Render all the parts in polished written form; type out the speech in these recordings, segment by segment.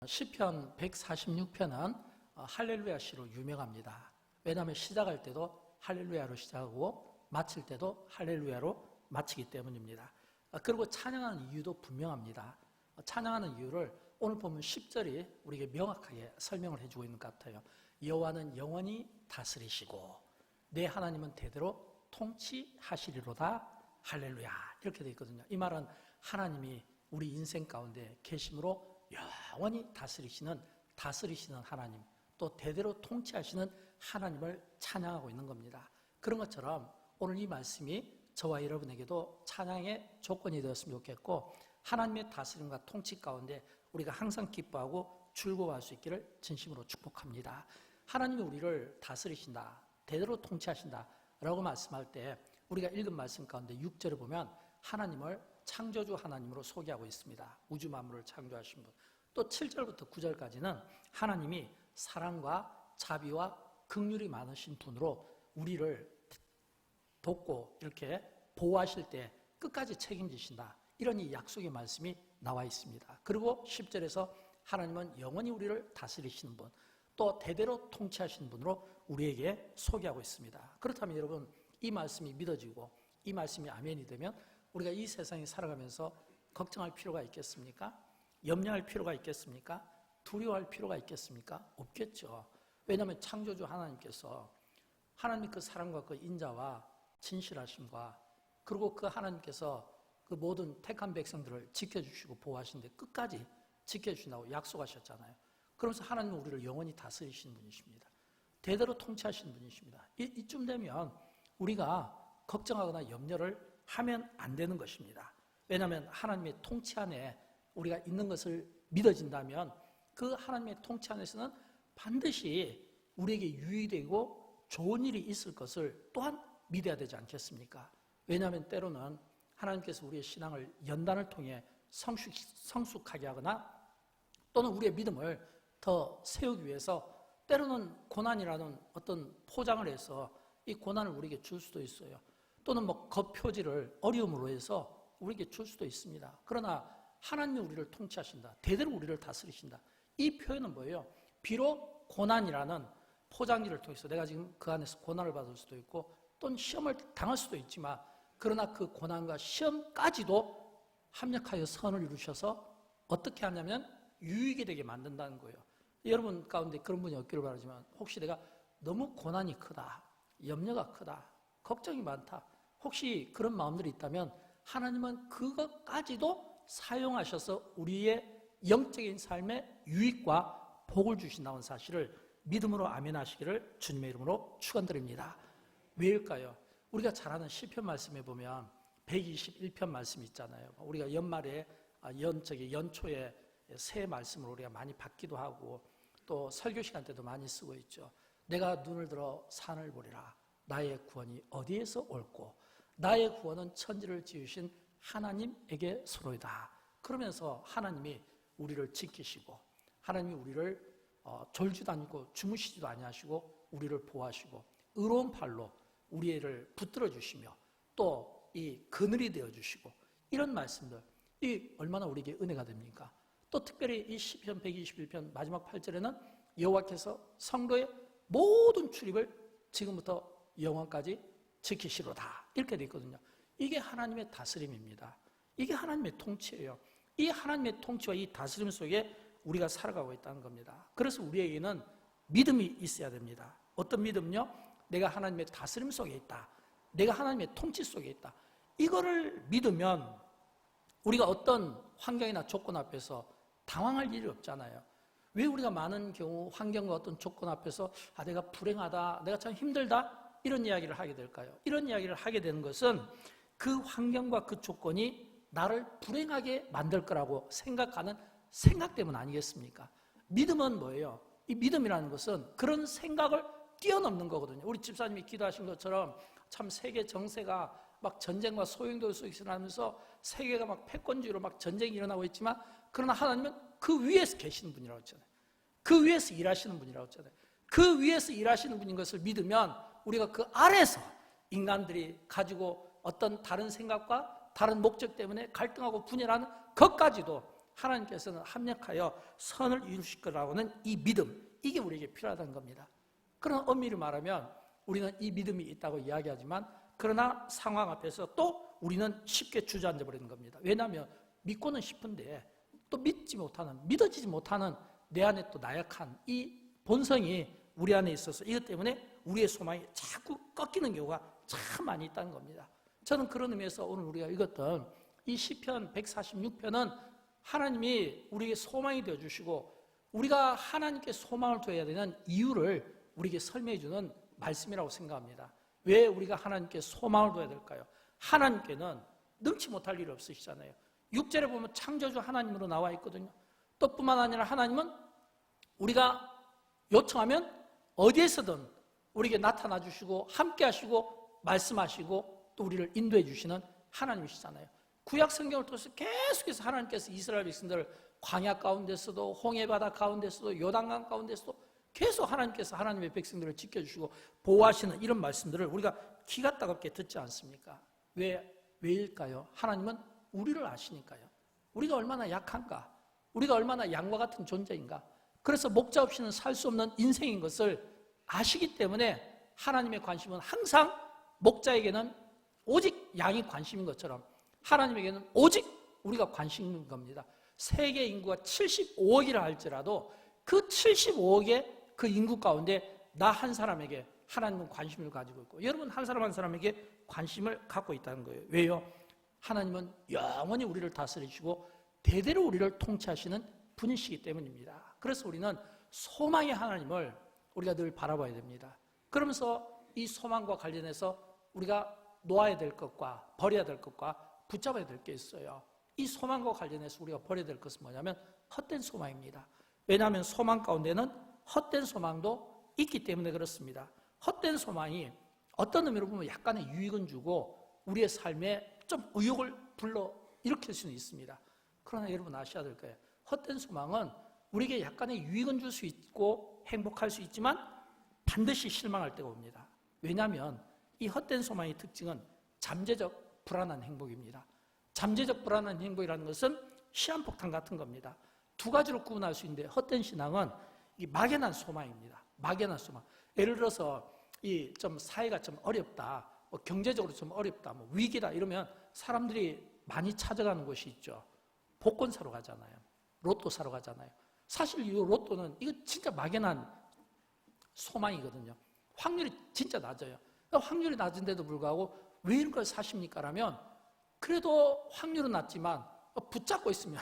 시편 146편은 할렐루야 시로 유명합니다. 왜냐하면 시작할 때도 할렐루야로 시작하고 마칠 때도 할렐루야로 마치기 때문입니다. 그리고 찬양하는 이유도 분명합니다. 찬양하는 이유를 오늘 보면 10절이 우리에게 명확하게 설명을 해주고 있는 것 같아요. 여호와는 영원히 다스리시고 내 하나님은 대대로 통치하시리로다 할렐루야, 이렇게 되어 있거든요. 이 말은 하나님이 우리 인생 가운데 계심으로 영원히 다스리시는 하나님, 또 대대로 통치하시는 하나님을 찬양하고 있는 겁니다. 그런 것처럼 오늘 이 말씀이 저와 여러분에게도 찬양의 조건이 되었으면 좋겠고, 하나님의 다스림과 통치 가운데 우리가 항상 기뻐하고 즐거워할 수 있기를 진심으로 축복합니다. 하나님이 우리를 다스리신다, 대대로 통치하신다 라고 말씀할 때 우리가 읽은 말씀 가운데 6절에 보면 하나님을 창조주 하나님으로 소개하고 있습니다. 우주 만물을 창조하신 분. 또 7절부터 9절까지는 하나님이 사랑과 자비와 긍휼이 많으신 분으로 우리를 돕고 이렇게 보호하실 때 끝까지 책임지신다, 이런 이 약속의 말씀이 나와 있습니다. 그리고 10절에서 하나님은 영원히 우리를 다스리시는 분, 또 대대로 통치하시는 분으로 우리에게 소개하고 있습니다. 그렇다면 여러분, 이 말씀이 믿어지고 이 말씀이 아멘이 되면 우리가 이 세상에 살아가면서 걱정할 필요가 있겠습니까? 염려할 필요가 있겠습니까? 두려워할 필요가 있겠습니까? 없겠죠. 왜냐하면 창조주 하나님께서 하나님 그 사랑과 그 인자와 진실하심과, 그리고 그 하나님께서 그 모든 택한 백성들을 지켜주시고 보호하시는데 끝까지 지켜주신다고 약속하셨잖아요. 그러면서 하나님은 우리를 영원히 다스리시는 분이십니다. 대대로 통치하시는 분이십니다. 이쯤 되면 우리가 걱정하거나 염려를 하면 안 되는 것입니다. 왜냐하면 하나님의 통치 안에 우리가 있는 것을 믿어진다면 그 하나님의 통치 안에서는 반드시 우리에게 유익되고 좋은 일이 있을 것을 또한 믿어야 되지 않겠습니까? 왜냐하면 때로는 하나님께서 우리의 신앙을 연단을 통해 성숙하게 하거나 또는 우리의 믿음을 더 세우기 위해서 때로는 고난이라는 어떤 포장을 해서 이 고난을 우리에게 줄 수도 있어요. 또는 겉표지를 어려움으로 해서 우리에게 줄 수도 있습니다. 그러나 하나님이 우리를 통치하신다, 대대로 우리를 다스리신다, 이 표현은 뭐예요? 비록 고난이라는 포장지를 통해서 내가 지금 그 안에서 고난을 받을 수도 있고 또는 시험을 당할 수도 있지만, 그러나 그 고난과 시험까지도 합력하여 선을 이루셔서 어떻게 하냐면 유익이 되게 만든다는 거예요. 여러분 가운데 그런 분이 없기를 바라지만, 혹시 내가 너무 고난이 크다, 염려가 크다, 걱정이 많다, 혹시 그런 마음들이 있다면 하나님은 그것까지도 사용하셔서 우리의 영적인 삶에 유익과 복을 주신다는 사실을 믿음으로 아멘하시기를 주님의 이름으로 축원드립니다. 왜일까요? 우리가 잘 아는 시편 말씀에 보면 121편 말씀 있잖아요. 우리가 연말에 연초에 새 말씀을 우리가 많이 받기도 하고 또 설교 시간 때도 많이 쓰고 있죠. 내가 눈을 들어 산을 보리라, 나의 구원이 어디에서 올꼬, 나의 구원은 천지를 지으신 하나님에게 서로이다. 그러면서 하나님이 우리를 지키시고 하나님이 우리를 졸지도 않고 주무시지도 아니하시고 우리를 보호하시고 의로운 팔로 우리를 붙들어 주시며 또 이 그늘이 되어 주시고, 이런 말씀들, 이 얼마나 우리에게 은혜가 됩니까? 또 특별히 이 시편 121편 마지막 8절에는 여호와께서 성도의 모든 출입을 지금부터 영원까지 지키시로다, 이렇게 되어 있거든요. 이게 하나님의 다스림입니다. 이게 하나님의 통치예요. 이 하나님의 통치와 이 다스림 속에 우리가 살아가고 있다는 겁니다. 그래서 우리에게는 믿음이 있어야 됩니다. 어떤 믿음요? 내가 하나님의 다스림 속에 있다, 내가 하나님의 통치 속에 있다. 이거를 믿으면 우리가 어떤 환경이나 조건 앞에서 당황할 일이 없잖아요. 왜 우리가 많은 경우 환경과 어떤 조건 앞에서 내가 불행하다, 내가 참 힘들다, 이런 이야기를 하게 될까요? 이런 이야기를 하게 되는 것은 그 환경과 그 조건이 나를 불행하게 만들 거라고 생각하는 생각 때문 아니겠습니까? 믿음은 뭐예요? 이 믿음이라는 것은 그런 생각을 뛰어넘는 거거든요. 우리 집사님이 기도하신 것처럼 참 세계 정세가 막 전쟁과 소용돌이 속에서 일어나면서 세계가 막 패권주의로 막 전쟁이 일어나고 있지만, 그러나 하나님은 그 위에서 계시는 분이라고 했잖아요. 그 위에서 일하시는 분이라고 했잖아요. 그 위에서 일하시는 분인 것을 믿으면 우리가 그 아래서 인간들이 가지고 어떤 다른 생각과 다른 목적 때문에 갈등하고 분열하는 것까지도 하나님께서는 합력하여 선을 이루실 거라고는 이 믿음, 이게 우리에게 필요하다는 겁니다. 그러나 엄밀히 말하면 우리는 이 믿음이 있다고 이야기하지만 그러나 상황 앞에서 또 우리는 쉽게 주저앉아 버리는 겁니다. 왜냐하면 믿고는 싶은데 또 믿어지지 못하는 내 안에 또 나약한 이 본성이 우리 안에 있어서 이것 때문에 우리의 소망이 자꾸 꺾이는 경우가 참 많이 있다는 겁니다. 저는 그런 의미에서 오늘 우리가 읽었던 이 시편 146편은 하나님이 우리에게 소망이 되어주시고 우리가 하나님께 소망을 둬야 되는 이유를 우리에게 설명해 주는 말씀이라고 생각합니다. 왜 우리가 하나님께 소망을 둬야 될까요? 하나님께는 능치 못할 일이 없으시잖아요. 6절에 보면 창조주 하나님으로 나와 있거든요. 또 뿐만 아니라 하나님은 우리가 요청하면 어디에서든 우리에게 나타나 주시고 함께 하시고 말씀하시고 또 우리를 인도해 주시는 하나님이시잖아요. 구약 성경을 통해서 계속해서 하나님께서 이스라엘 백성들을 광야 가운데서도 홍해바다 가운데서도 요단강 가운데서도 계속 하나님께서 하나님의 백성들을 지켜주시고 보호하시는 이런 말씀들을 우리가 기가 따갑게 듣지 않습니까? 왜일까요? 하나님은 우리를 아시니까요. 우리가 얼마나 약한가, 우리가 얼마나 양과 같은 존재인가, 그래서 목자 없이는 살 수 없는 인생인 것을 아시기 때문에 하나님의 관심은 항상 목자에게는 오직 양이 관심인 것처럼 하나님에게는 오직 우리가 관심인 겁니다. 세계 인구가 75억이라 할지라도 그 75억의 그 인구 가운데 나 한 사람에게 하나님은 관심을 가지고 있고 여러분 한 사람 한 사람에게 관심을 갖고 있다는 거예요. 왜요? 하나님은 영원히 우리를 다스리시고 대대로 우리를 통치하시는 분이시기 때문입니다. 그래서 우리는 소망의 하나님을 우리가 늘 바라봐야 됩니다. 그러면서 이 소망과 관련해서 우리가 놓아야 될 것과 버려야 될 것과 붙잡아야 될 게 있어요. 이 소망과 관련해서 우리가 버려야 될 것은 뭐냐면 헛된 소망입니다. 왜냐하면 소망 가운데는 헛된 소망도 있기 때문에 그렇습니다. 헛된 소망이 어떤 의미로 보면 약간의 유익은 주고 우리의 삶에 좀 의욕을 불러일으킬 수는 있습니다. 그러나 여러분 아셔야 될 거예요. 헛된 소망은 우리에게 약간의 유익은 줄 수 있고 행복할 수 있지만 반드시 실망할 때가 옵니다. 왜냐하면 이 헛된 소망의 특징은 잠재적 불안한 행복입니다. 잠재적 불안한 행복이라는 것은 시한폭탄 같은 겁니다. 두 가지로 구분할 수 있는데 헛된 신앙은 이 막연한 소망입니다. 막연한 소망. 예를 들어서 이 좀 사회가 좀 어렵다, 뭐 경제적으로 좀 어렵다, 뭐 위기다 이러면 사람들이 많이 찾아가는 곳이 있죠. 복권 사러 가잖아요. 로또 사러 가잖아요. 사실 이 로또는 이거 진짜 막연한 소망이거든요. 확률이 진짜 낮아요. 확률이 낮은데도 불구하고 왜 이런 걸 사십니까? 라면 그래도 확률은 낮지만 붙잡고 있으면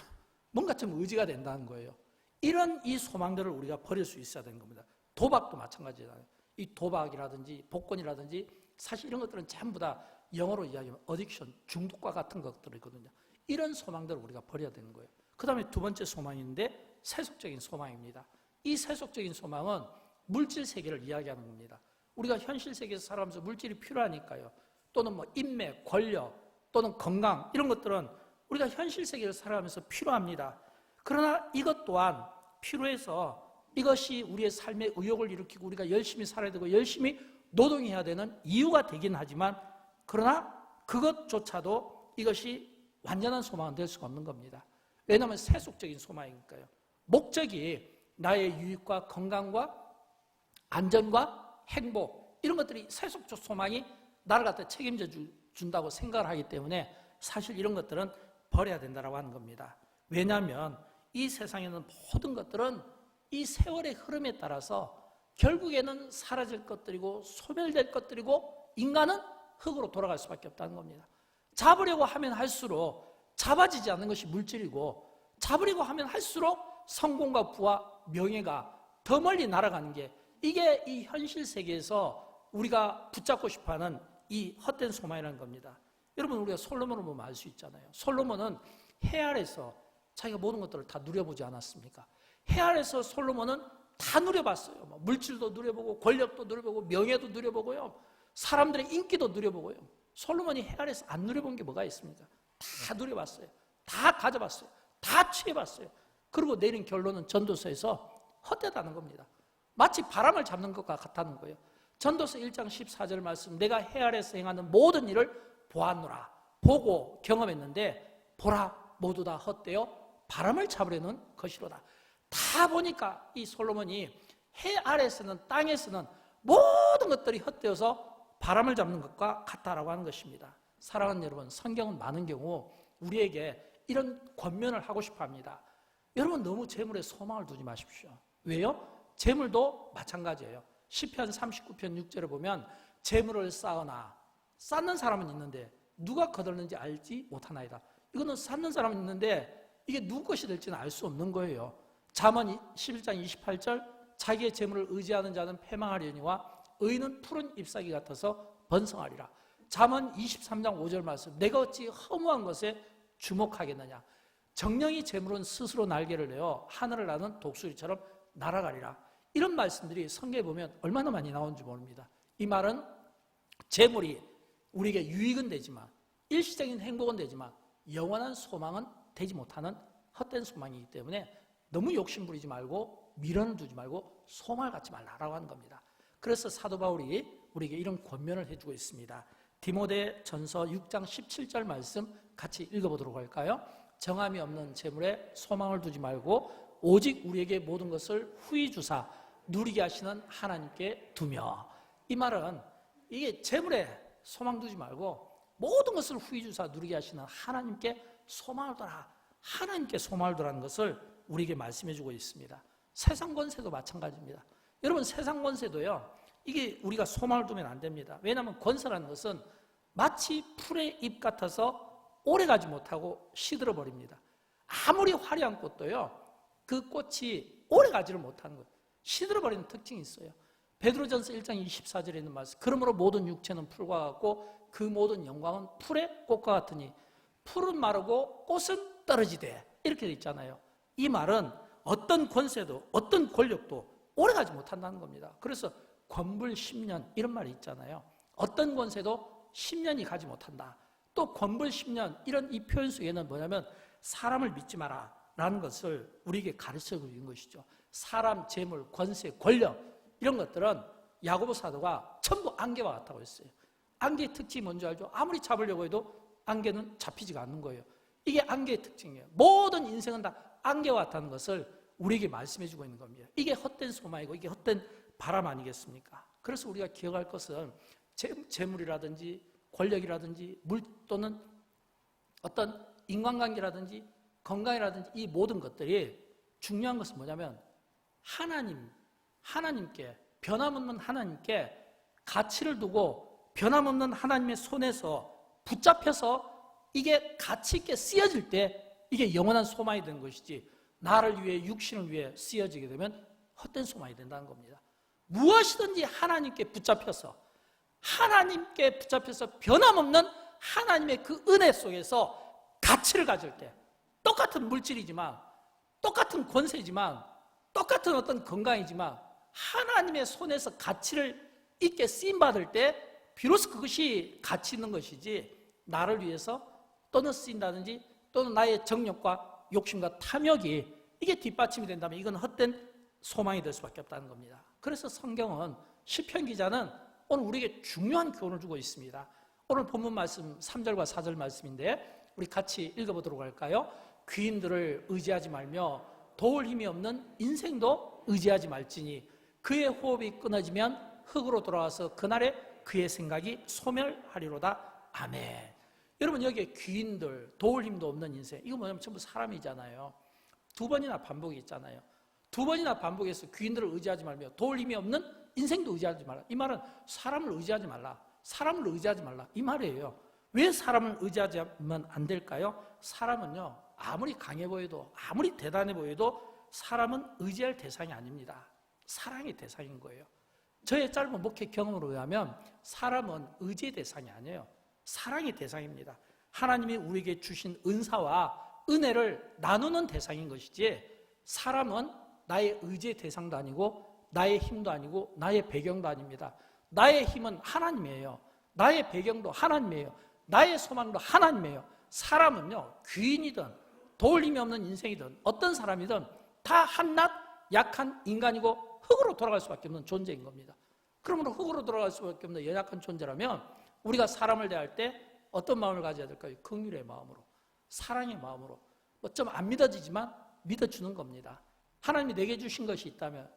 뭔가 좀 의지가 된다는 거예요. 이런 이 소망들을 우리가 버릴 수 있어야 되는 겁니다. 도박도 마찬가지잖아요. 이 도박이라든지 복권이라든지 사실 이런 것들은 전부 다 영어로 이야기하면 어딕션, 중독과 같은 것들이거든요. 이런 소망들을 우리가 버려야 되는 거예요. 그 다음에 두 번째 소망인데 세속적인 소망입니다. 이 세속적인 소망은 물질 세계를 이야기하는 겁니다. 우리가 현실 세계에서 살아가면서 물질이 필요하니까요. 또는 뭐 인맥, 권력, 또는 건강 이런 것들은 우리가 현실 세계를 살아가면서 필요합니다. 그러나 이것 또한 필요해서 이것이 우리의 삶의 의욕을 일으키고 우리가 열심히 살아야 되고 열심히 노동해야 되는 이유가 되긴 하지만 그러나 그것조차도 이것이 완전한 소망은 될 수가 없는 겁니다. 왜냐하면 세속적인 소망이니까요. 목적이 나의 유익과 건강과 안전과 행복 이런 것들이 세속적 소망이 나를 갖다 책임져 준다고 생각을 하기 때문에 사실 이런 것들은 버려야 된다고 하는 겁니다. 왜냐하면 이 세상에는 모든 것들은 이 세월의 흐름에 따라서 결국에는 사라질 것들이고 소멸될 것들이고 인간은 흙으로 돌아갈 수밖에 없다는 겁니다. 잡으려고 하면 할수록 잡아지지 않는 것이 물질이고 잡으려고 하면 할수록 성공과 부와 명예가 더 멀리 날아가는 게 이게 이 현실 세계에서 우리가 붙잡고 싶어하는 이 헛된 소망이라는 겁니다. 여러분 우리가 솔로몬을 보면 알 수 있잖아요. 솔로몬은 해 아래서 자기가 모든 것들을 다 누려보지 않았습니까? 해 아래서 솔로몬은 다 누려봤어요. 뭐 물질도 누려보고 권력도 누려보고 명예도 누려보고요. 사람들의 인기도 누려보고요. 솔로몬이 해 아래서 안 누려본 게 뭐가 있습니까? 다 누려봤어요. 다 가져봤어요. 다 취해봤어요. 그리고 내린 결론은 전도서에서 헛되다는 겁니다. 마치 바람을 잡는 것과 같다는 거예요. 전도서 1장 14절 말씀, 내가 해 아래서 행하는 모든 일을 보았노라. 보고 경험했는데 보라 모두 다 헛되어 바람을 잡으려는 것이로다. 다 보니까 이 솔로몬이 해 아래에서는 땅에서는 모든 것들이 헛되어서 바람을 잡는 것과 같다라고 하는 것입니다. 사랑하는 여러분, 성경은 많은 경우 우리에게 이런 권면을 하고 싶어 합니다. 여러분, 너무 재물에 소망을 두지 마십시오. 왜요? 재물도 마찬가지예요. 시편 39편 6절에 보면 재물을 쌓으나 쌓는 사람은 있는데 누가 거둘는지 알지 못하나이다. 이거는 쌓는 사람은 있는데 이게 누구 것이 될지는 알 수 없는 거예요. 잠언 11장 28절 자기의 재물을 의지하는 자는 패망하려니와 의인은 푸른 잎사귀 같아서 번성하리라. 잠언 23장 5절 말씀, 내가 어찌 허무한 것에 주목하겠느냐. 정령이 재물은 스스로 날개를 내어 하늘을 나는 독수리처럼 날아가리라. 이런 말씀들이 성경에 보면 얼마나 많이 나오는지 모릅니다. 이 말은 재물이 우리에게 유익은 되지만, 일시적인 행복은 되지만 영원한 소망은 되지 못하는 헛된 소망이기 때문에 너무 욕심 부리지 말고 미련을 두지 말고 소망을 갖지 말라라고 하는 겁니다. 그래서 사도 바울이 우리에게 이런 권면을 해주고 있습니다. 디모데전서 6장 17절 말씀 같이 읽어보도록 할까요? 정함이 없는 재물에 소망을 두지 말고 오직 우리에게 모든 것을 후히 주사 누리게 하시는 하나님께 두며. 이 말은 이게 재물에 소망 두지 말고 모든 것을 후히 주사 누리게 하시는 하나님께 소망을 둬라. 하나님께 소망을 두라는 것을 우리에게 말씀해 주고 있습니다. 세상 권세도 마찬가지입니다. 여러분, 세상 권세도요, 이게 우리가 소망을 두면 안 됩니다. 왜냐하면 권세라는 것은 마치 풀의 잎 같아서 오래가지 못하고 시들어 버립니다. 아무리 화려한 꽃도요, 그 꽃이 오래가지를 못하는 거예요. 시들어 버리는 특징이 있어요. 베드로전서 1장 24절에 있는 말씀, 그러므로 모든 육체는 풀과 같고 그 모든 영광은 풀의 꽃과 같으니 풀은 마르고 꽃은 떨어지되, 이렇게 돼 있잖아요. 이 말은 어떤 권세도 어떤 권력도 오래가지 못한다는 겁니다. 그래서 권불 10년 이런 말이 있잖아요. 어떤 권세도 10년이 가지 못한다. 또 권불 10년, 이런 이 표현 속에는 뭐냐면 사람을 믿지 마라 라는 것을 우리에게 가르쳐주고 있는 것이죠. 사람, 재물, 권세, 권력, 이런 것들은 야고보 사도가 전부 안개와 같다고 했어요. 안개의 특징이 뭔지 알죠? 아무리 잡으려고 해도 안개는 잡히지가 않는 거예요. 이게 안개의 특징이에요. 모든 인생은 다 안개와 같다는 것을 우리에게 말씀해주고 있는 겁니다. 이게 헛된 소망이고 이게 헛된 바람 아니겠습니까? 그래서 우리가 기억할 것은 재물이라든지 권력이라든지 물 또는 어떤 인간관계라든지 건강이라든지 이 모든 것들이 중요한 것은 뭐냐면 하나님께, 변함없는 하나님께 가치를 두고 변함없는 하나님의 손에서 붙잡혀서 이게 가치 있게 쓰여질 때 이게 영원한 소망이 되는 것이지, 나를 위해 육신을 위해 쓰여지게 되면 헛된 소망이 된다는 겁니다. 무엇이든지 하나님께 붙잡혀서 변함없는 하나님의 그 은혜 속에서 가치를 가질 때, 똑같은 물질이지만 똑같은 권세지만 똑같은 어떤 건강이지만 하나님의 손에서 가치를 있게 쓰임받을 때 비로소 그것이 가치 있는 것이지, 나를 위해서 또는 쓰인다든지 또는 나의 정욕과 욕심과 탐욕이 이게 뒷받침이 된다면 이건 헛된 소망이 될 수밖에 없다는 겁니다. 그래서 성경은 시편 기자는 오늘 우리에게 중요한 교훈을 주고 있습니다. 오늘 본문 말씀 3절과 4절 말씀인데 우리 같이 읽어보도록 할까요? 귀인들을 의지하지 말며 도울 힘이 없는 인생도 의지하지 말지니 그의 호흡이 끊어지면 흙으로 돌아와서 그날에 그의 생각이 소멸하리로다. 아멘. 여러분, 여기에 귀인들, 도울 힘도 없는 인생, 이거 뭐냐면 전부 사람이잖아요. 두 번이나 반복이 있잖아요. 두 번이나 반복해서 귀인들을 의지하지 말며 도울 힘이 없는 인생도 의지하지 말라. 이 말은 사람을 의지하지 말라, 사람을 의지하지 말라, 이 말이에요. 왜 사람을 의지하면 안 될까요? 사람은요, 아무리 강해 보여도 아무리 대단해 보여도 사람은 의지할 대상이 아닙니다. 사랑의 대상인 거예요. 저의 짧은 목회 경험으로 의하면 사람은 의지의 대상이 아니에요. 사랑의 대상입니다. 하나님이 우리에게 주신 은사와 은혜를 나누는 대상인 것이지, 사람은 나의 의지의 대상도 아니고 나의 힘도 아니고 나의 배경도 아닙니다. 나의 힘은 하나님이에요. 나의 배경도 하나님이에요. 나의 소망도 하나님이에요. 사람은요, 귀인이든 도울 힘이 없는 인생이든 어떤 사람이든 다 한낱 약한 인간이고 흙으로 돌아갈 수밖에 없는 존재인 겁니다. 그러므로 흙으로 돌아갈 수밖에 없는 연약한 존재라면 우리가 사람을 대할 때 어떤 마음을 가져야 될까요? 긍휼의 마음으로, 사랑의 마음으로, 뭐 좀 안 믿어지지만 믿어주는 겁니다. 하나님이 내게 주신 것이 있다면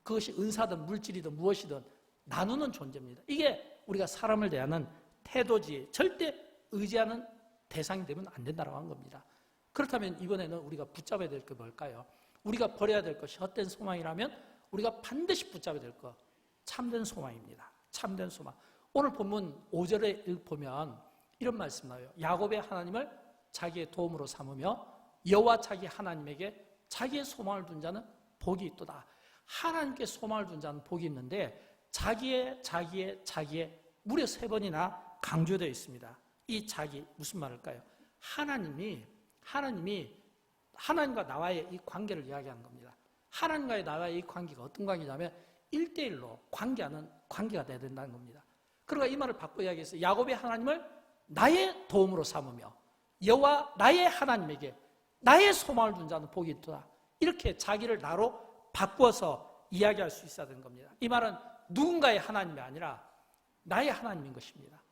그것이 은사든 물질이든 무엇이든 나누는 존재입니다. 이게 우리가 사람을 대하는 태도지, 절대 의지하는 대상이 되면 안 된다고 한 겁니다. 그렇다면 이번에는 우리가 붙잡아야 될 게 뭘까요? 우리가 버려야 될 것이 헛된 소망이라면 우리가 반드시 붙잡아야 될 것, 참된 소망입니다. 참된 소망. 오늘 본문 5절에 보면 이런 말씀 나와요. 야곱의 하나님을 자기의 도움으로 삼으며 여호와 자기 하나님에게 자기의 소망을 둔 자는 복이 있도다. 하나님께 소망을 둔 자는 복이 있는데 자기의 무려 3번이나 강조되어 있습니다. 이 자기 무슨 말일까요? 하나님과 나와의 이 관계를 이야기하는 겁니다. 하나님과의 나와의 이 관계가 어떤 관계냐면 1대1로 관계하는 관계가 돼야 된다는 겁니다. 그러니까 이 말을 바꿔 이야기해서 야곱의 하나님을 나의 도움으로 삼으며 여호와 나의 하나님에게 나의 소망을 둔 자는 복이 있도다. 이렇게 자기를 나로 바꿔서 이야기할 수 있어야 되는 겁니다. 이 말은 누군가의 하나님이 아니라 나의 하나님인 것입니다.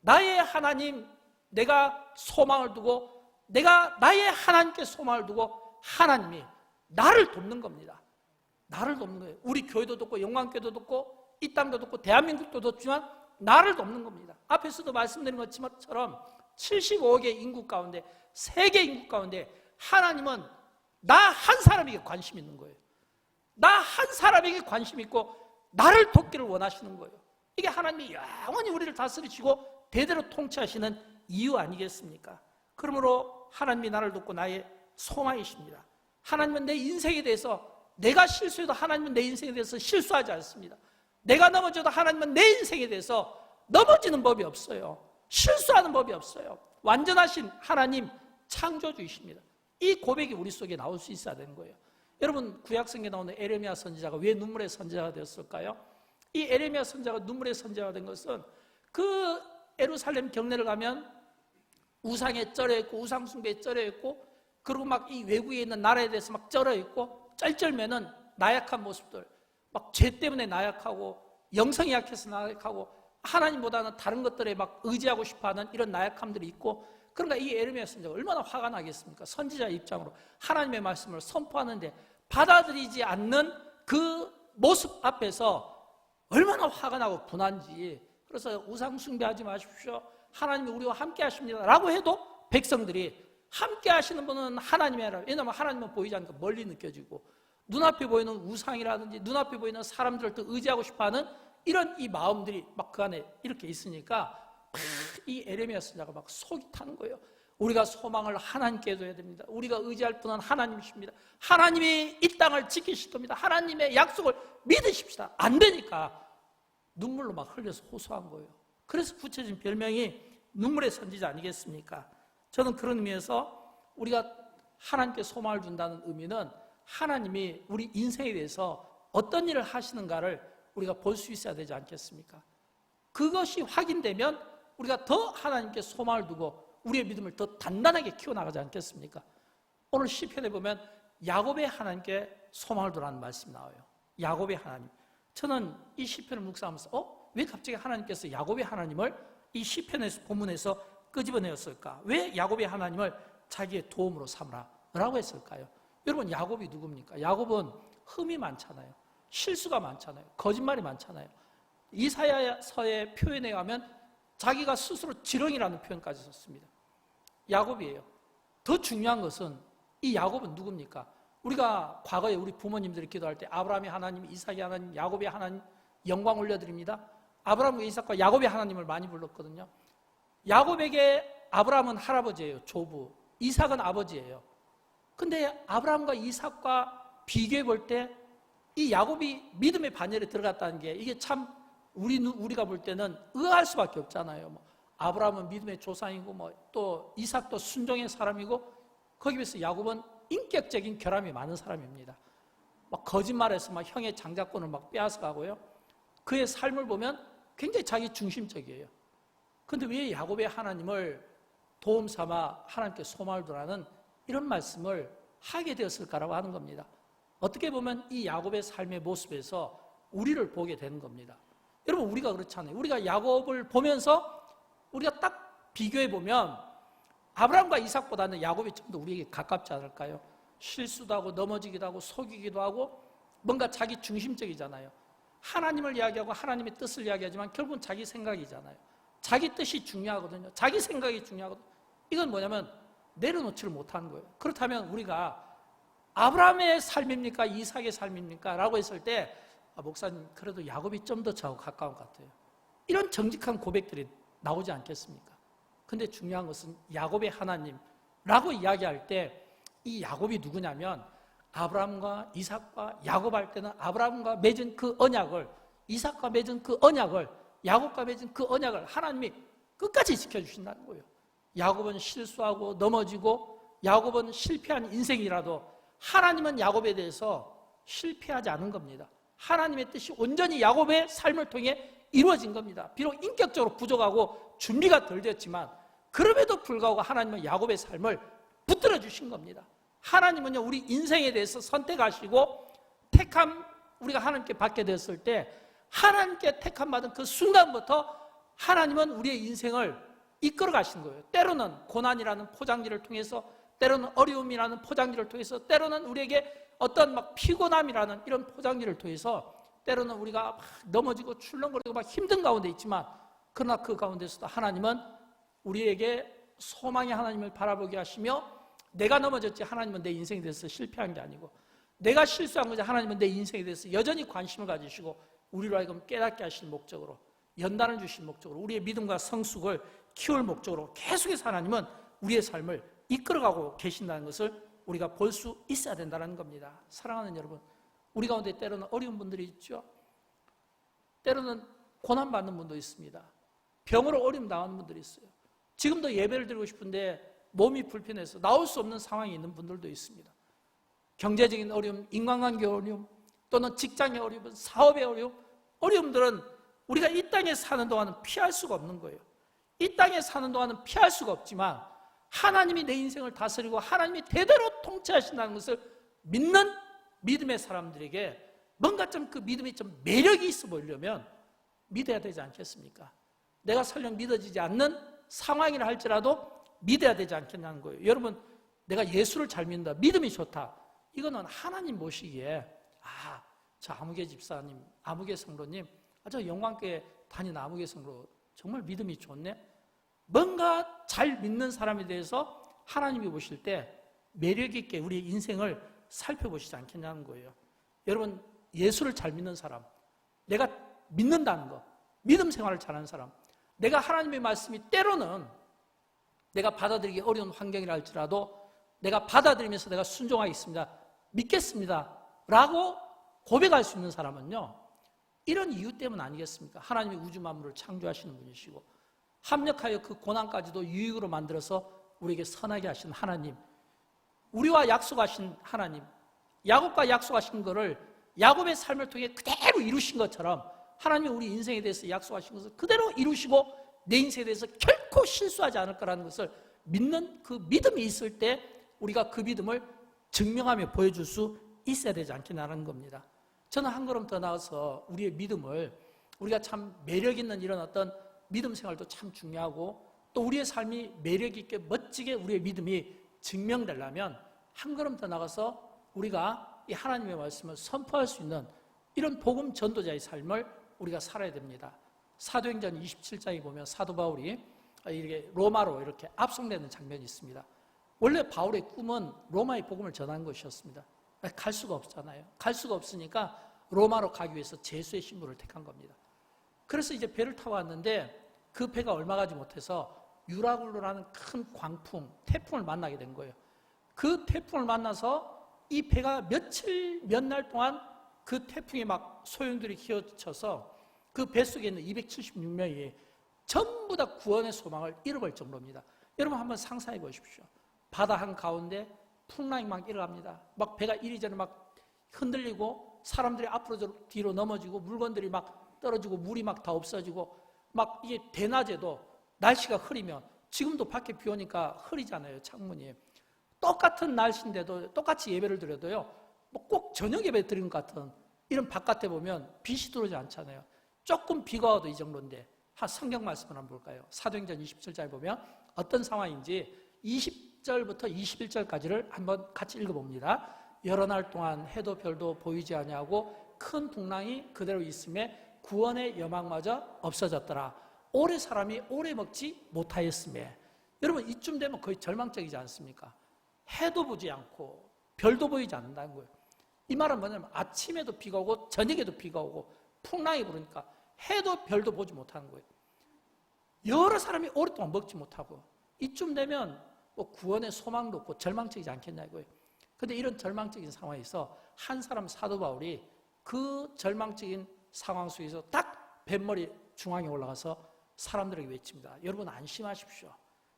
나의 하나님, 내가 소망을 두고 내가 나의 하나님께 소망을 두고 하나님이 나를 돕는 겁니다. 나를 돕는 거예요. 우리 교회도 돕고 영광교회도 돕고 이 땅도 돕고 대한민국도 돕지만 나를 돕는 겁니다. 앞에서도 말씀드린 것처럼 75억의 인구 가운데 세계 인구 가운데 하나님은 나 한 사람에게 관심 있는 거예요. 나 한 사람에게 관심 있고 나를 돕기를 원하시는 거예요. 이게 하나님이 영원히 우리를 다스리시고 대대로 통치하시는 이유 아니겠습니까? 그러므로 하나님이 나를 돕고 나의 소망이십니다. 하나님은 내 인생에 대해서 내가 실수해도 하나님은 내 인생에 대해서 실수하지 않습니다. 내가 넘어져도 하나님은 내 인생에 대해서 넘어지는 법이 없어요. 실수하는 법이 없어요. 완전하신 하나님 창조주이십니다. 이 고백이 우리 속에 나올 수 있어야 되는 거예요. 여러분 구약성경에 나오는 에레미야 선지자가 왜 눈물의 선지자가 되었을까요? 이 에레미야 선지자가 눈물의 선지자가 된 것은 그 예루살렘 경내를 가면 우상에 쩔어 있고 우상 숭배에 쩔어 있고 그리고 막 이 외국에 있는 나라에 대해서 막 쩔어 있고 쩔쩔매는 나약한 모습들, 막 죄 때문에 나약하고 영성이 약해서 나약하고 하나님보다는 다른 것들에 막 의지하고 싶어하는 이런 나약함들이 있고, 그러니까 이 에르미야 선지자가 얼마나 화가 나겠습니까? 선지자의 입장으로 하나님의 말씀을 선포하는데 받아들이지 않는 그 모습 앞에서 얼마나 화가 나고 분한지. 그래서 우상 숭배하지 마십시오, 하나님이 우리와 함께 하십니다 라고 해도 백성들이 함께 하시는 분은 하나님이 아니라, 왜냐하면 하나님은 보이지 않으니까 멀리 느껴지고 눈앞에 보이는 우상이라든지 눈앞에 보이는 사람들을 더 의지하고 싶어하는 이런 이 마음들이 막 그 안에 이렇게 있으니까 이 에레미야 선지자가 막 속이 타는 거예요. 우리가 소망을 하나님께 둬야 됩니다. 우리가 의지할 분은 하나님이십니다. 하나님이 이 땅을 지키실 겁니다. 하나님의 약속을 믿으십시다. 안 되니까 눈물로 막 흘려서 호소한 거예요. 그래서 붙여진 별명이 눈물의 선지자 아니겠습니까? 저는 그런 의미에서 우리가 하나님께 소망을 둔다는 의미는 하나님이 우리 인생에 대해서 어떤 일을 하시는가를 우리가 볼 수 있어야 되지 않겠습니까? 그것이 확인되면 우리가 더 하나님께 소망을 두고 우리의 믿음을 더 단단하게 키워나가지 않겠습니까? 오늘 시편에 보면 야곱의 하나님께 소망을 두라는 말씀이 나와요. 야곱의 하나님. 저는 이 시편을 묵상하면서 왜 갑자기 하나님께서 야곱의 하나님을 이 시편에서 본문에서 끄집어내었을까? 왜 야곱의 하나님을 자기의 도움으로 삼으라 라고 했을까요? 여러분, 야곱이 누굽니까? 야곱은 흠이 많잖아요. 실수가 많잖아요. 거짓말이 많잖아요. 이사야서의 표현에 가면 자기가 스스로 지렁이라는 표현까지 썼습니다. 야곱이에요. 더 중요한 것은 이 야곱은 누굽니까? 우리가 과거에 우리 부모님들이 기도할 때 아브라함의 하나님, 이삭의 하나님, 야곱의 하나님 영광 올려드립니다. 아브라함과 이삭과 야곱의 하나님을 많이 불렀거든요. 야곱에게 아브라함은 할아버지예요. 조부. 이삭은 아버지예요. 근데 아브라함과 이삭과 비교해 볼 때 이 야곱이 믿음의 반열에 들어갔다는 게 이게 참 우리가 볼 때는 의아할 수밖에 없잖아요. 아브라함은 믿음의 조상이고 또 이삭도 순종의 사람이고 거기에 비해서 야곱은 인격적인 결함이 많은 사람입니다. 막 거짓말해서 막 형의 장자권을 막 빼앗아가고요. 그의 삶을 보면 굉장히 자기 중심적이에요. 그런데 왜 야곱의 하나님을 도움 삼아 하나님께 소망을 두라는 이런 말씀을 하게 되었을까라고 하는 겁니다. 어떻게 보면 이 야곱의 삶의 모습에서 우리를 보게 되는 겁니다. 여러분, 우리가 그렇잖아요. 우리가 야곱을 보면서 우리가 딱 비교해 보면 아브라함과 이삭보다는 야곱이 좀 더 우리에게 가깝지 않을까요? 실수도 하고 넘어지기도 하고 속이기도 하고 뭔가 자기 중심적이잖아요. 하나님을 이야기하고 하나님의 뜻을 이야기하지만 결국은 자기 생각이잖아요. 자기 뜻이 중요하거든요. 자기 생각이 중요하거든요. 이건 뭐냐면 내려놓지를 못하는 거예요. 그렇다면 우리가 아브라함의 삶입니까? 이삭의 삶입니까? 라고 했을 때 목사님 그래도 야곱이 좀 더 저하고 가까운 것 같아요. 이런 정직한 고백들이 나오지 않겠습니까? 근데 중요한 것은 야곱의 하나님라고 이야기할 때 이 야곱이 누구냐면 아브라함과 이삭과 야곱 할 때는 아브라함과 맺은 그 언약을, 이삭과 맺은 그 언약을, 야곱과 맺은 그 언약을 하나님이 끝까지 지켜주신다는 거예요. 야곱은 실수하고 넘어지고 야곱은 실패한 인생이라도 하나님은 야곱에 대해서 실패하지 않은 겁니다. 하나님의 뜻이 온전히 야곱의 삶을 통해 이루어진 겁니다. 비록 인격적으로 부족하고 준비가 덜 됐지만 그럼에도 불구하고 하나님은 야곱의 삶을 붙들어 주신 겁니다. 하나님은요, 우리 인생에 대해서 선택하시고 택함 우리가 하나님께 받게 됐을 때 하나님께 택함 받은 그 순간부터 하나님은 우리의 인생을 이끌어 가시는 거예요. 때로는 고난이라는 포장지를 통해서, 때로는 어려움이라는 포장지를 통해서, 때로는 우리에게 어떤 막 피곤함이라는 이런 포장지를 통해서, 때로는 우리가 막 넘어지고 출렁거리고 막 힘든 가운데 있지만, 그러나 그 가운데서도 하나님은 우리에게 소망의 하나님을 바라보게 하시며, 내가 넘어졌지 하나님은 내 인생에 대해서 실패한 게 아니고, 내가 실수한 거지 하나님은 내 인생에 대해서 여전히 관심을 가지시고 우리로 하여금 깨닫게 하실 목적으로, 연단을 주실 목적으로, 우리의 믿음과 성숙을 키울 목적으로 계속해서 하나님은 우리의 삶을 이끌어가고 계신다는 것을 우리가 볼 수 있어야 된다는 겁니다. 사랑하는 여러분, 우리 가운데 때로는 어려운 분들이 있죠. 때로는 고난받는 분도 있습니다. 병으로 어려움 당하는 분들이 있어요. 지금도 예배를 드리고 싶은데 몸이 불편해서 나올 수 없는 상황이 있는 분들도 있습니다. 경제적인 어려움, 인간관계 어려움, 또는 직장의 어려움, 사업의 어려움, 어려움들은 우리가 이 땅에 사는 동안은 피할 수가 없는 거예요. 이 땅에 사는 동안은 피할 수가 없지만 하나님이 내 인생을 다스리고 하나님이 대대로 통치하신다는 것을 믿는 믿음의 사람들에게 뭔가 좀 그 믿음이 좀 매력이 있어 보이려면 믿어야 되지 않겠습니까? 내가 설령 믿어지지 않는 상황이라 할지라도 믿어야 되지 않겠냐는 거예요. 여러분, 내가 예수를 잘 믿는다, 믿음이 좋다, 이거는 하나님 보시기에 저 아무개 집사님, 아무개 성도님, 저 영광교회 다니는 아무개 성도 정말 믿음이 좋네, 뭔가 잘 믿는 사람에 대해서 하나님이 보실 때 매력 있게 우리의 인생을 살펴보시지 않겠냐는 거예요. 여러분, 예수를 잘 믿는 사람, 내가 믿는다는 거, 믿음 생활을 잘하는 사람, 내가 하나님의 말씀이 때로는 내가 받아들이기 어려운 환경이라 할지라도 내가 받아들이면서 내가 순종하겠습니다, 믿겠습니다 라고 고백할 수 있는 사람은요, 이런 이유 때문 아니겠습니까? 하나님이 우주 만물을 창조하시는 분이시고 합력하여 그 고난까지도 유익으로 만들어서 우리에게 선하게 하신 하나님, 우리와 약속하신 하나님, 야곱과 약속하신 것을 야곱의 삶을 통해 그대로 이루신 것처럼 하나님이 우리 인생에 대해서 약속하신 것을 그대로 이루시고 내 인생에 대해서 결코 실수하지 않을 거라는 것을 믿는 그 믿음이 있을 때 우리가 그 믿음을 증명하며 보여줄 수 있어야 되지 않겠냐는 겁니다. 저는 한 걸음 더 나아서 우리의 믿음을, 우리가 참 매력 있는 이런 어떤 믿음 생활도 참 중요하고 또 우리의 삶이 매력 있게 멋지게 우리의 믿음이 증명되려면 한 걸음 더 나가서 우리가 이 하나님의 말씀을 선포할 수 있는 이런 복음 전도자의 삶을 우리가 살아야 됩니다. 사도행전 27장에 보면 사도 바울이 이렇게 로마로 이렇게 압송되는 장면이 있습니다. 원래 바울의 꿈은 로마의 복음을 전하는 것이었습니다. 갈 수가 없잖아요. 갈 수가 없으니까 로마로 가기 위해서 제수의 신분을 택한 겁니다. 그래서 이제 배를 타고 왔는데 그 배가 얼마 가지 못해서 유라굴로라는 큰 광풍, 태풍을 만나게 된 거예요. 그 태풍을 만나서 이 배가 며칠, 몇 날 동안 그 태풍에 막 소용돌이 휘어쳐서 그 뱃속에 있는 276명이 전부 다 구원의 소망을 잃어버릴 정도입니다. 여러분 한번 상상해 보십시오. 바다 한가운데 풍랑이 막 일어납니다. 막 배가 이리저리 막 흔들리고 사람들이 앞으로 뒤로 넘어지고 물건들이 막 떨어지고 물이 막 다 없어지고 막 이게 대낮에도 날씨가 흐리면, 지금도 밖에 비 오니까 흐리잖아요, 창문이. 똑같은 날씨인데도 똑같이 예배를 드려도요, 뭐 꼭 저녁 예배 드리는 것 같은 이런 바깥에 보면 빛이 들어오지 않잖아요. 조금 비가 와도 이 정도인데 한 성경 말씀을 한번 볼까요? 사도행전 27장에 보면 어떤 상황인지 20절부터 21절까지를 한번 같이 읽어봅니다. 여러 날 동안 해도 별도 보이지 아니하고 큰 풍랑이 그대로 있음에 구원의 여망마저 없어졌더라. 오래 사람이 오래 먹지 못하였음에. 여러분, 이쯤 되면 거의 절망적이지 않습니까? 해도 보지 않고 별도 보이지 않는다는 거예요. 이 말은 뭐냐면 아침에도 비가 오고 저녁에도 비가 오고 풍랑이 부르니까 해도 별도 보지 못하는 거예요. 여러 사람이 오랫동안 먹지 못하고 이쯤 되면 뭐 구원의 소망도 없고 절망적이지 않겠냐 이거예요. 그런데 이런 절망적인 상황에서 한 사람 사도 바울이 그 절망적인 상황 속에서 딱 뱃머리 중앙에 올라가서 사람들에게 외칩니다. 여러분 안심하십시오.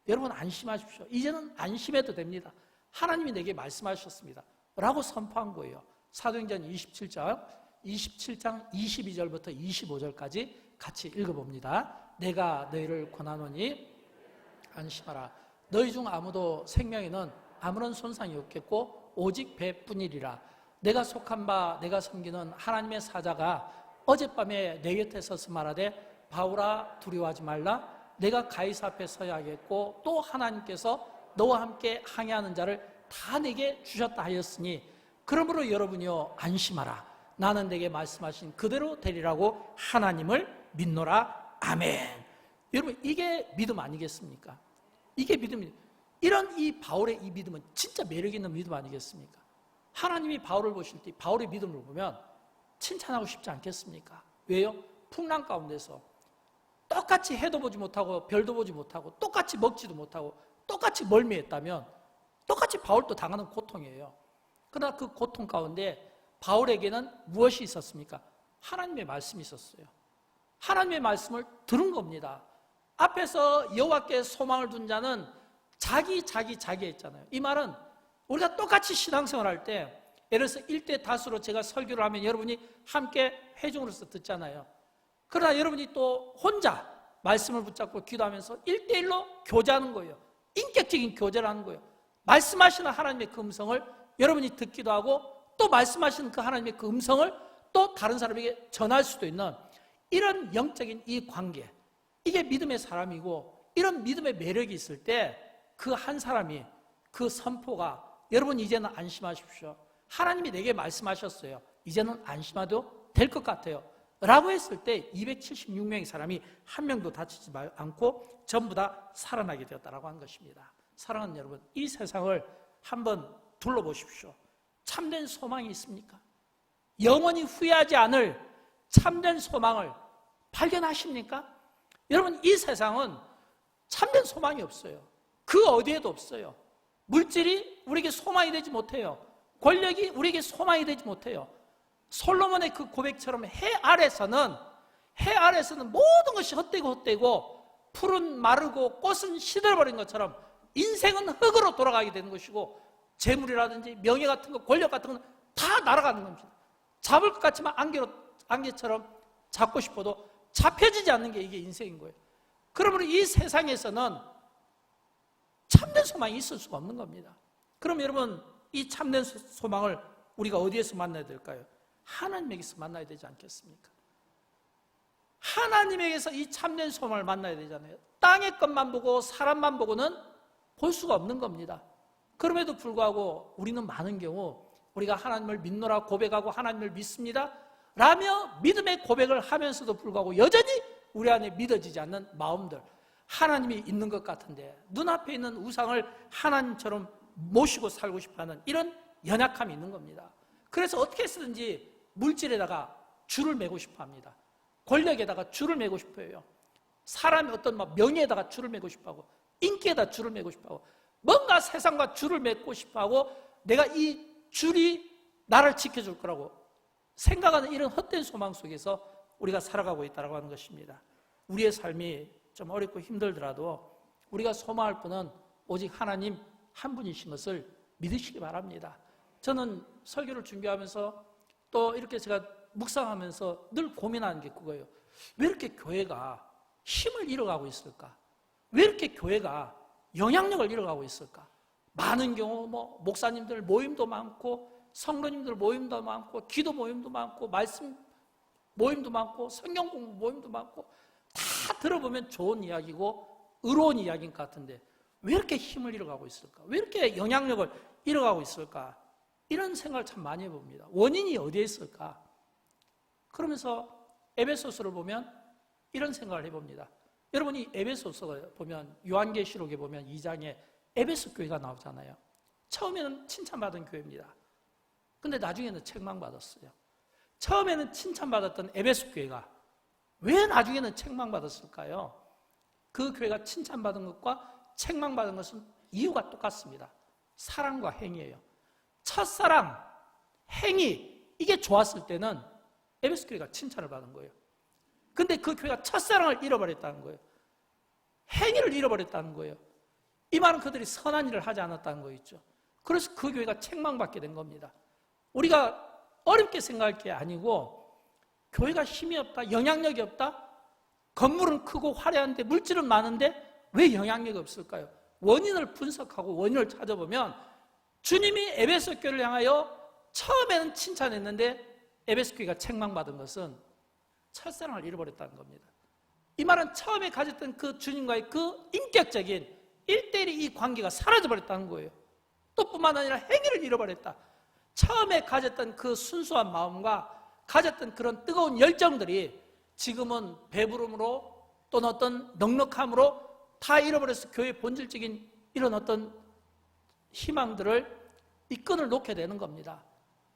여러분 안심하십시오. 이제는 안심해도 됩니다. 하나님이 내게 말씀하셨습니다. 라고 선포한 거예요. 사도행전 27장 22절부터 25절까지 같이 읽어봅니다. 내가 너희를 권하노니 안심하라. 너희 중 아무도 생명에는 아무런 손상이 없겠고 오직 배뿐이리라. 내가 속한 바 내가 섬기는 하나님의 사자가 어젯밤에 내 곁에 서서 말하되 바울아 두려워하지 말라. 내가 가이사 앞에 서야 하겠고 또 하나님께서 너와 함께 항해하는 자를 다 내게 주셨다 하였으니 그러므로 여러분이요 안심하라. 나는 내게 말씀하신 그대로 되리라고 하나님을 믿노라. 아멘. 여러분 이게 믿음 아니겠습니까? 이게 믿음이 이런 이 바울의 이 믿음은 진짜 매력 있는 믿음 아니겠습니까? 하나님이 바울을 보실 때 바울의 믿음을 보면 칭찬하고 싶지 않겠습니까? 왜요? 풍랑 가운데서 똑같이 해도 보지 못하고 별도 보지 못하고 똑같이 먹지도 못하고 똑같이 멀미했다면 똑같이 바울도 당하는 고통이에요. 그러나 그 고통 가운데 바울에게는 무엇이 있었습니까? 하나님의 말씀이 있었어요. 하나님의 말씀을 들은 겁니다. 앞에서 여호와께 소망을 둔 자는 자기 했잖아요. 이 말은 우리가 똑같이 신앙생활 할 때 예를 들어서 1대 다수로 제가 설교를 하면 여러분이 함께 회중으로서 듣잖아요. 그러나 여러분이 또 혼자 말씀을 붙잡고 기도하면서 1대1로 교제하는 거예요. 인격적인 교제를 하는 거예요. 말씀하시는 하나님의 그 음성을 여러분이 듣기도 하고 또 말씀하시는 그 하나님의 그 음성을 또 다른 사람에게 전할 수도 있는 이런 영적인 이 관계, 이게 믿음의 사람이고 이런 믿음의 매력이 있을 때 그 한 사람이 그 선포가 여러분 이제는 안심하십시오. 하나님이 내게 말씀하셨어요. 이제는 안심해도 될 것 같아요. 라고 했을 때 276명의 사람이 한 명도 다치지 않고 전부 다 살아나게 되었다라고 한 것입니다. 사랑하는 여러분, 이 세상을 한번 둘러보십시오. 참된 소망이 있습니까? 영원히 후회하지 않을 참된 소망을 발견하십니까? 여러분, 이 세상은 참된 소망이 없어요. 그 어디에도 없어요. 물질이 우리에게 소망이 되지 못해요. 권력이 우리에게 소망이 되지 못해요. 솔로몬의 그 고백처럼 해 아래서는 모든 것이 헛되고 풀은 마르고 꽃은 시들어버린 것처럼 인생은 흙으로 돌아가게 되는 것이고 재물이라든지 명예 같은 거, 권력 같은 건 다 날아가는 겁니다. 잡을 것 같지만 안개처럼 잡고 싶어도 잡혀지지 않는 게 이게 인생인 거예요. 그러므로 이 세상에서는 참된 소망이 있을 수가 없는 겁니다. 그럼 여러분, 이 참된 소망을 우리가 어디에서 만나야 될까요? 하나님에게서 만나야 되지 않겠습니까? 하나님에게서 이 참된 소망을 만나야 되잖아요. 땅의 것만 보고 사람만 보고는 볼 수가 없는 겁니다. 그럼에도 불구하고 우리는 많은 경우 우리가 하나님을 믿노라 고백하고 하나님을 믿습니다 라며 믿음의 고백을 하면서도 불구하고 여전히 우리 안에 믿어지지 않는 마음들, 하나님이 있는 것 같은데 눈앞에 있는 우상을 하나님처럼 모시고 살고 싶어하는 이런 연약함이 있는 겁니다. 그래서 어떻게 해서든지 물질에다가 줄을 매고 싶어합니다. 권력에다가 줄을 매고 싶어해요. 사람의 어떤 명예에다가 줄을 매고 싶어하고 인기에다 줄을 매고 싶어하고 뭔가 세상과 줄을 맺고 싶어하고 내가 이 줄이 나를 지켜줄 거라고 생각하는 이런 헛된 소망 속에서 우리가 살아가고 있다고 하는 것입니다. 우리의 삶이 좀 어렵고 힘들더라도 우리가 소망할 분은 오직 하나님 한 분이신 것을 믿으시기 바랍니다. 저는 설교를 준비하면서 또 이렇게 제가 묵상하면서 늘 고민하는 게 그거예요. 왜 이렇게 교회가 힘을 잃어가고 있을까? 왜 이렇게 교회가 영향력을 잃어가고 있을까? 많은 경우 목사님들 모임도 많고 성도님들 모임도 많고 기도 모임도 많고 말씀 모임도 많고 성경 공부 모임도 많고 다 들어보면 좋은 이야기고 의로운 이야기인 것 같은데 왜 이렇게 힘을 잃어가고 있을까? 왜 이렇게 영향력을 잃어가고 있을까? 이런 생각을 참 많이 해봅니다. 원인이 어디에 있을까? 그러면서 에베소서를 보면 이런 생각을 해봅니다. 여러분이 에베소서를 보면 요한계시록에 보면 2장에 에베소 교회가 나오잖아요. 처음에는 칭찬받은 교회입니다. 근데 나중에는 책망받았어요. 처음에는 칭찬받았던 에베소 교회가 왜 나중에는 책망받았을까요? 그 교회가 칭찬받은 것과 책망받은 것은 이유가 똑같습니다. 사랑과 행위예요. 첫사랑, 행위, 이게 좋았을 때는 에베소 교회가 칭찬을 받은 거예요. 근데 그 교회가 첫사랑을 잃어버렸다는 거예요. 행위를 잃어버렸다는 거예요. 이 말은 그들이 선한 일을 하지 않았다는 거 있죠. 그래서 그 교회가 책망받게 된 겁니다. 우리가 어렵게 생각할 게 아니고 교회가 힘이 없다, 영향력이 없다, 건물은 크고 화려한데 물질은 많은데 왜 영향력이 없을까요? 원인을 분석하고 원인을 찾아보면 주님이 에베소 교회를 향하여 처음에는 칭찬했는데 에베소 교회가 책망받은 것은 첫사랑을 잃어버렸다는 겁니다. 이 말은 처음에 가졌던 그 주님과의 그 인격적인 1대1의 이 관계가 사라져버렸다는 거예요. 또 뿐만 아니라 행위를 잃어버렸다. 처음에 가졌던 그 순수한 마음과 가졌던 그런 뜨거운 열정들이 지금은 배부름으로 또는 어떤 넉넉함으로 다 잃어버려서 교회의 본질적인 이런 어떤 희망들을 이 끈을 놓게 되는 겁니다.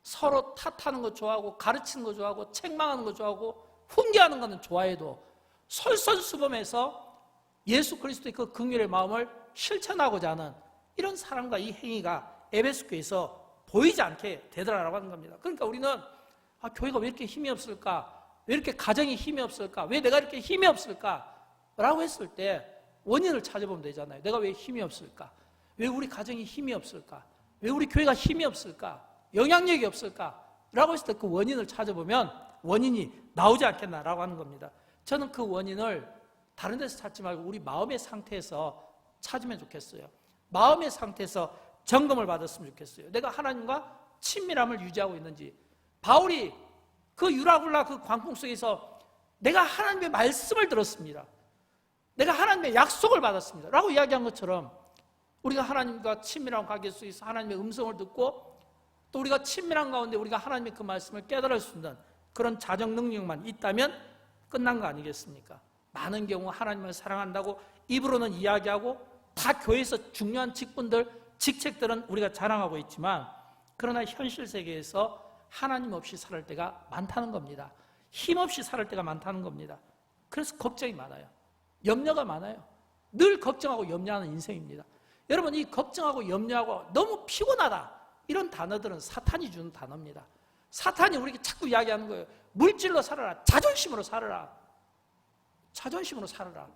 서로 탓하는 거 좋아하고 가르치는 거 좋아하고 책망하는 거 좋아하고 훈계하는 거는 좋아해도 솔선수범해서 예수 그리스도의 그 긍휼의 마음을 실천하고자 하는 이런 사랑과 이 행위가 에베소 교회에서 보이지 않게 되더라라고 하는 겁니다. 그러니까 우리는 교회가 왜 이렇게 힘이 없을까? 왜 이렇게 가정이 힘이 없을까? 왜 내가 이렇게 힘이 없을까? 라고 했을 때 원인을 찾아보면 되잖아요. 내가 왜 힘이 없을까? 왜 우리 가정이 힘이 없을까? 왜 우리 교회가 힘이 없을까? 영향력이 없을까? 라고 했을 때 그 원인을 찾아보면 원인이 나오지 않겠나라고 하는 겁니다. 저는 그 원인을 다른 데서 찾지 말고 우리 마음의 상태에서 찾으면 좋겠어요. 마음의 상태에서 점검을 받았으면 좋겠어요. 내가 하나님과 친밀함을 유지하고 있는지. 바울이 그 유라굴라 그 광풍 속에서 내가 하나님의 말씀을 들었습니다. 내가 하나님의 약속을 받았습니다. 라고 이야기한 것처럼 우리가 하나님과 친밀한 관계 속에서 하나님의 음성을 듣고 또 우리가 친밀한 가운데 우리가 하나님의 그 말씀을 깨달을 수 있는 그런 자정 능력만 있다면 끝난 거 아니겠습니까? 많은 경우 하나님을 사랑한다고 입으로는 이야기하고 다 교회에서 중요한 직분들, 직책들은 우리가 자랑하고 있지만 그러나 현실 세계에서 하나님 없이 살 때가 많다는 겁니다. 힘 없이 살 때가 많다는 겁니다. 그래서 걱정이 많아요. 염려가 많아요. 늘 걱정하고 염려하는 인생입니다. 여러분, 이 걱정하고 염려하고 너무 피곤하다, 이런 단어들은 사탄이 주는 단어입니다. 사탄이 우리에게 자꾸 이야기하는 거예요. 물질로 살아라, 자존심으로 살아라, 자존심으로 살아라,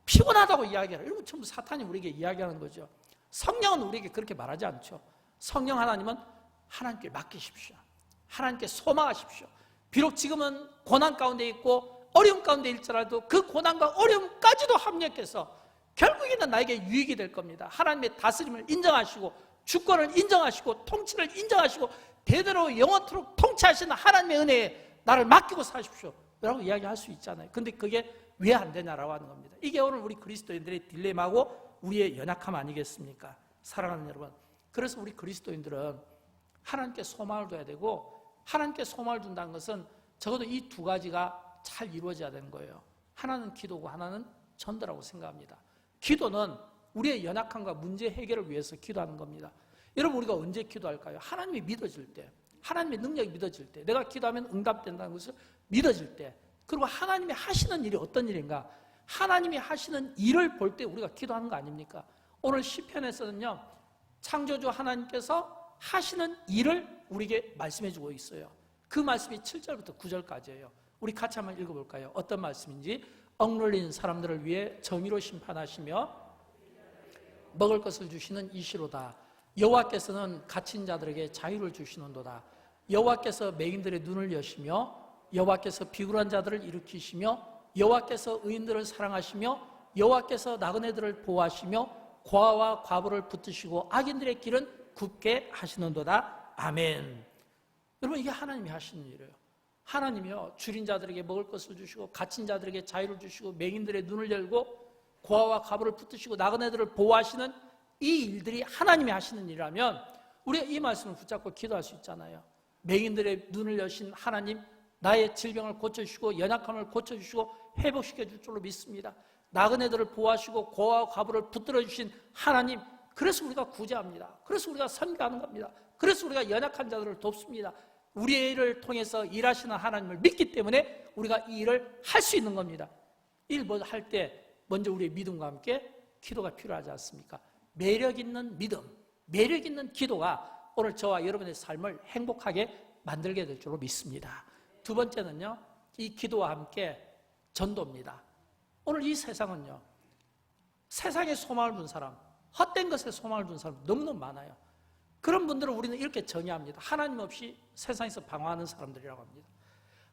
피곤하다고 이야기하라. 이런 거 전부 사탄이 우리에게 이야기하는 거죠. 성령은 우리에게 그렇게 말하지 않죠. 성령 하나님은 하나님께 맡기십시오. 하나님께 소망하십시오. 비록 지금은 고난 가운데 있고 어려움 가운데 있더라도 그 고난과 어려움까지도 합력해서 결국에는 나에게 유익이 될 겁니다. 하나님의 다스림을 인정하시고 주권을 인정하시고 통치를 인정하시고 대대로 영원토록 통치하시는 하나님의 은혜에 나를 맡기고 사십시오 라고 이야기할 수 있잖아요. 근데 그게 왜 안 되냐라고 하는 겁니다. 이게 오늘 우리 그리스도인들의 딜레마고 우리의 연약함 아니겠습니까? 사랑하는 여러분, 그래서 우리 그리스도인들은 하나님께 소망을 둬야 되고, 하나님께 소망을 둔다는 것은 적어도 이 두 가지가 잘 이루어져야 되는 거예요. 하나는 기도고 하나는 전도라고 생각합니다. 기도는 우리의 연약함과 문제 해결을 위해서 기도하는 겁니다. 여러분, 우리가 언제 기도할까요? 하나님이 믿어질 때, 하나님의 능력이 믿어질 때, 내가 기도하면 응답된다는 것을 믿어질 때, 그리고 하나님이 하시는 일이 어떤 일인가, 하나님이 하시는 일을 볼 때 우리가 기도하는 거 아닙니까? 오늘 시편에서는요, 창조주 하나님께서 하시는 일을 우리에게 말씀해 주고 있어요. 그 말씀이 7절부터 9절까지예요. 우리 같이 한번 읽어볼까요? 어떤 말씀인지. 억눌린 사람들을 위해 정의로 심판하시며 먹을 것을 주시는 이시로다. 여호와께서는 갇힌 자들에게 자유를 주시는도다. 여호와께서 맹인들의 눈을 여시며 여호와께서 비굴한 자들을 일으키시며 여호와께서 의인들을 사랑하시며 여호와께서 나그네들을 보호하시며 고아와 과부를 붙드시고 악인들의 길은 굽게 하시는도다. 아멘. 여러분, 이게 하나님이 하시는 일이에요. 하나님이요, 줄인 자들에게 먹을 것을 주시고 갇힌 자들에게 자유를 주시고 맹인들의 눈을 열고 고아와 과부를 붙드시고 나그네들을 보호하시는 이 일들이 하나님이 하시는 일이라면 우리가 이 말씀을 붙잡고 기도할 수 있잖아요. 맹인들의 눈을 여신 하나님, 나의 질병을 고쳐주시고 연약함을 고쳐주시고 회복시켜줄 줄로 믿습니다. 나그네들을 보호하시고 고아와 과부를 붙들어 주신 하나님, 그래서 우리가 구제합니다. 그래서 우리가 선교하는 겁니다. 그래서 우리가 연약한 자들을 돕습니다. 우리의 일을 통해서 일하시는 하나님을 믿기 때문에 우리가 이 일을 할 수 있는 겁니다. 일 할 때 먼저 우리의 믿음과 함께 기도가 필요하지 않습니까? 매력 있는 믿음, 매력 있는 기도가 오늘 저와 여러분의 삶을 행복하게 만들게 될 줄로 믿습니다. 두 번째는요, 이 기도와 함께 전도입니다. 오늘 이 세상은요, 세상에 소망을 둔 사람, 헛된 것에 소망을 둔 사람 너무너무 많아요. 그런 분들은 우리는 이렇게 정의합니다. 하나님 없이 세상에서 방황하는 사람들이라고 합니다.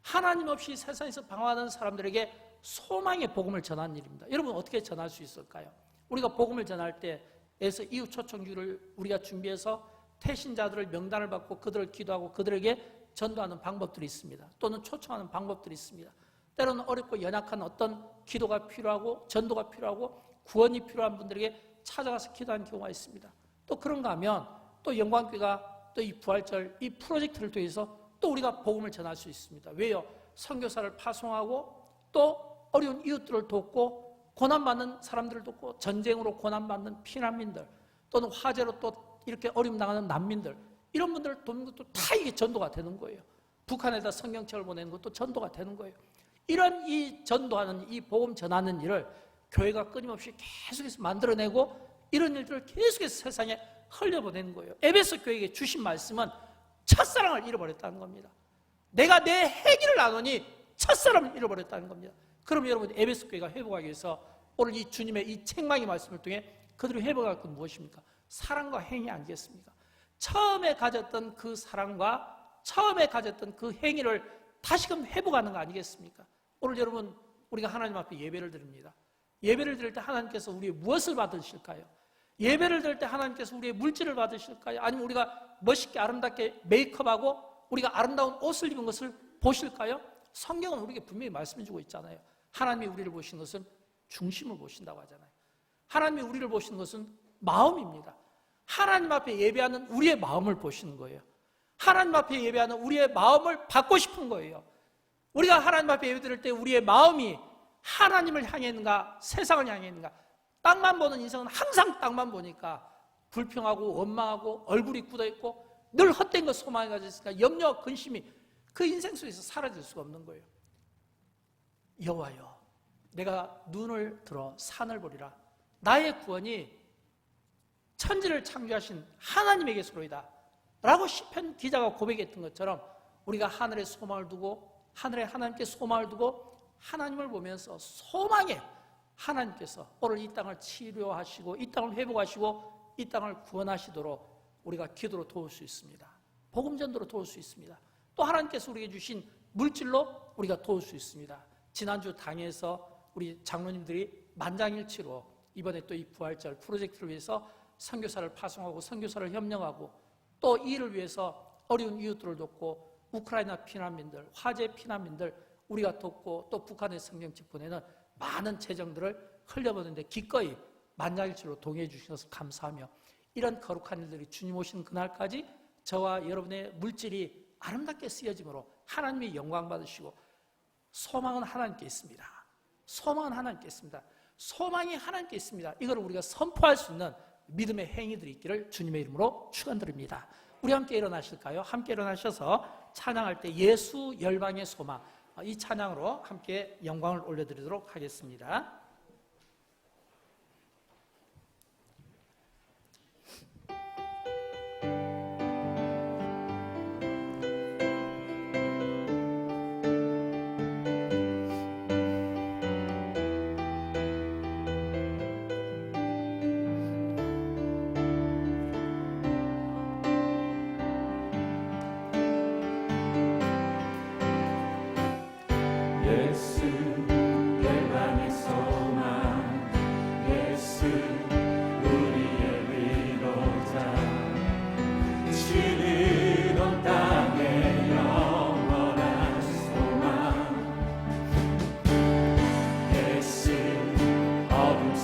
하나님 없이 세상에서 방황하는 사람들에게 소망의 복음을 전하는 일입니다. 여러분 어떻게 전할 수 있을까요? 우리가 복음을 전할 때에서 이웃 초청주를 우리가 준비해서 태신자들을 명단을 받고 그들을 기도하고 그들에게 전도하는 방법들이 있습니다. 또는 초청하는 방법들이 있습니다. 때로는 어렵고 연약한 어떤 기도가 필요하고 전도가 필요하고 구원이 필요한 분들에게 찾아가서 기도하는 경우가 있습니다. 또 그런가 하면 또 영광교회가 또 이 부활절 이 프로젝트를 통해서 또 우리가 복음을 전할 수 있습니다. 왜요? 선교사를 파송하고 또 어려운 이웃들을 돕고 고난받는 사람들을 돕고 전쟁으로 고난받는 피난민들 또는 화재로 또 이렇게 어려움 당하는 난민들 이런 분들을 돕는 것도 다 이게 전도가 되는 거예요. 북한에다 성경책을 보내는 것도 전도가 되는 거예요. 이런 이 전도하는 이 복음 전하는 일을 교회가 끊임없이 계속해서 만들어내고 이런 일들을 계속해서 세상에 흘려보내는 거예요. 에베소 교회에게 주신 말씀은 첫사랑을 잃어버렸다는 겁니다. 내가 내 해기를 나누니 첫사랑을 잃어버렸다는 겁니다. 그럼 여러분 에베소 교회가 회복하기 위해서 오늘 이 주님의 이 책망의 말씀을 통해 그들이 회복할 건 무엇입니까? 사랑과 행위 아니겠습니까? 처음에 가졌던 그 사랑과 처음에 가졌던 그 행위를 다시금 회복하는 거 아니겠습니까? 오늘 여러분 우리가 하나님 앞에 예배를 드립니다. 예배를 드릴 때 하나님께서 우리의 무엇을 받으실까요? 예배를 드릴 때 하나님께서 우리의 물질을 받으실까요? 아니면 우리가 멋있게 아름답게 메이크업하고 우리가 아름다운 옷을 입은 것을 보실까요? 성경은 우리에게 분명히 말씀해 주고 있잖아요. 하나님이 우리를 보시는 것은 중심을 보신다고 하잖아요. 하나님이 우리를 보시는 것은 마음입니다. 하나님 앞에 예배하는 우리의 마음을 보시는 거예요. 하나님 앞에 예배하는 우리의 마음을 받고 싶은 거예요. 우리가 하나님 앞에 예배 드릴 때 우리의 마음이 하나님을 향해 있는가 세상을 향해 있는가. 땅만 보는 인생은 항상 땅만 보니까 불평하고 원망하고 얼굴이 굳어있고 늘 헛된 것 소망이 가지고 있으니까 염려와 근심이 그 인생 속에서 사라질 수가 없는 거예요. 여호와여 내가 눈을 들어 산을 보리라. 나의 구원이 천지를 창조하신 하나님에게서로이다 라고 시편 기자가 고백했던 것처럼 우리가 하늘에 소망을 두고 하늘에 하나님께 소망을 두고 하나님을 보면서 소망에 하나님께서 오늘 이 땅을 치료하시고 이 땅을 회복하시고 이 땅을 구원하시도록 우리가 기도로 도울 수 있습니다. 복음전도로 도울 수 있습니다. 또 하나님께서 우리에게 주신 물질로 우리가 도울 수 있습니다. 지난주 당에서 우리 장로님들이 만장일치로 이번에 또 이 부활절 프로젝트를 위해서 선교사를 파송하고 선교사를 협력하고 또 이 일을 위해서 어려운 이웃들을 돕고 우크라이나 피난민들, 화재 피난민들 우리가 돕고 또 북한의 성경책 보내는 많은 재정들을 흘려보는데 기꺼이 만장일치로 동의해 주신 것을 감사하며 이런 거룩한 일들이 주님 오시는 그날까지 저와 여러분의 물질이 아름답게 쓰여짐으로 하나님의 영광 받으시고 소망은 하나님께 있습니다. 소망은 하나님께 있습니다. 소망이 하나님께 있습니다. 이걸 우리가 선포할 수 있는 믿음의 행위들이 있기를 주님의 이름으로 축원드립니다. 우리 함께 일어나실까요? 함께 일어나셔서 찬양할 때 예수 열방의 소망 이 찬양으로 함께 영광을 올려드리도록 하겠습니다. 예수 열방의 소망 예수 우리의 위로자 주는 온 땅의 영원한 소망 예수 어둠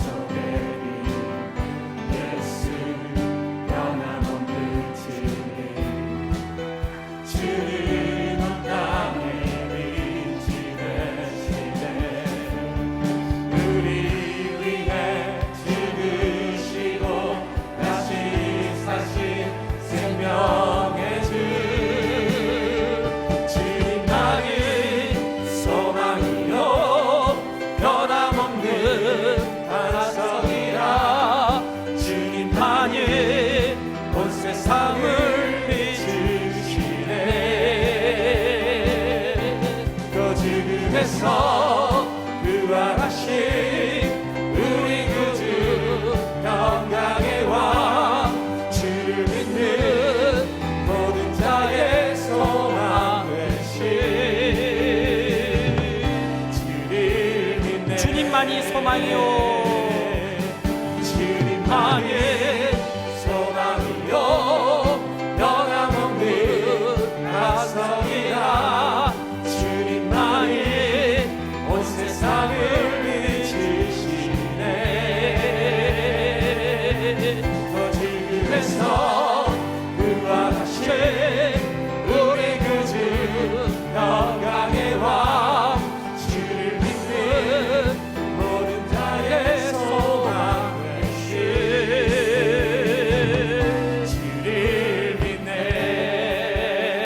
주님께서 부활하신 우리 구주 평강의 왕 주 믿는 모든 자의 소망 되신 주를 믿네 주님만이 소망이요